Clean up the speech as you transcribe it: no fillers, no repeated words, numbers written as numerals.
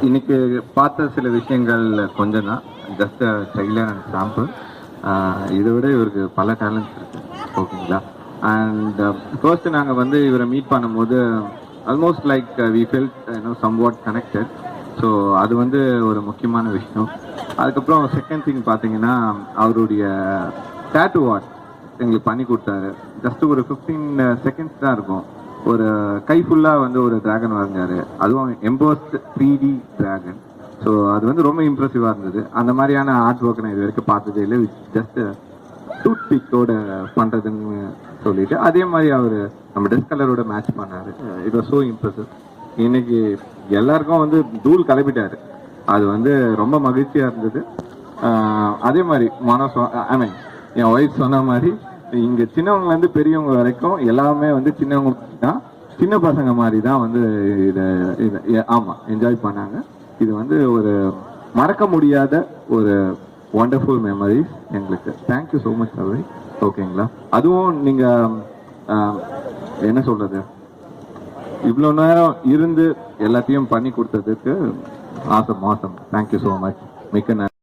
இன்னைக்கு பார்த்த சில விஷயங்கள் கொஞ்சம் தான், ஜஸ்ட் சைல்டான சாம்பிள். இதை விட இவருக்கு பல டேலண்ட்ஸ் இருக்கு, ஓகேங்களா. அண்ட் ஃபர்ஸ்ட் நாங்கள் வந்து இவரை மீட் பண்ணும்போது almost like we felt somewhat connected. So அது வந்து ஒரு முக்கியமான விஷயம். அதுக்கப்புறம் செகண்ட் திங் பார்த்தீங்கன்னா, அவருடைய டேட்டூ ஆர்ட் எங்களுக்கு பண்ணி கொடுத்தாரு. ஜஸ்ட் ஒரு 15 செகண்ட்ஸ் தான் இருக்கும். ஒரு கை ஃபுல்லாக வந்து ஒரு டிராகன் வரைஞ்சாரு, அதுவும் எம்போஸ்ட் 3D டிராகன். ஸோ அது வந்து ரொம்ப இம்ப்ரெசிவாக இருந்தது. அந்த மாதிரியான ஆர்ட் ஒர்க் நான் இது வரைக்கும் பார்த்ததே இல்லை. ஜஸ்ட் டூத் பிக்கோட பண்ணுறதுன்னு சொல்லிட்டு அதே மாதிரி அவர் நம்ம டெஸ்க் கலரோட மேட்ச் பண்ணாரு. It was so impressive. இன்னைக்கு எல்லாருக்கும் வந்து தூள் கிளப்பிட்டாரு. அது வந்து ரொம்ப மகிழ்ச்சியாக இருந்தது. அதே மாதிரி ஐ மீன் என் ஒய்ஃப் சொன்ன மாதிரி இங்கே சின்னவங்கலேருந்து பெரியவங்க வரைக்கும் எல்லாமே வந்து சின்னவங்க தான், சின்ன பசங்க மாதிரி தான் வந்து இதை ஆமாம் என்ஜாய் பண்ணாங்க. இது வந்து ஒரு மறக்க முடியாத ஒரு வண்டர்ஃபுல் மெமரிஸ் எங்களுக்கு. Thank you so much Ravi. ஓகேங்களா. அதுவும் நீங்கள் என்ன சொல்கிறது, இவ்வளோ நேரம் இருந்து எல்லாத்தையும் பண்ணி கொடுத்ததுக்கு ஆசம். Thank you so much. மிக்க நன்றி.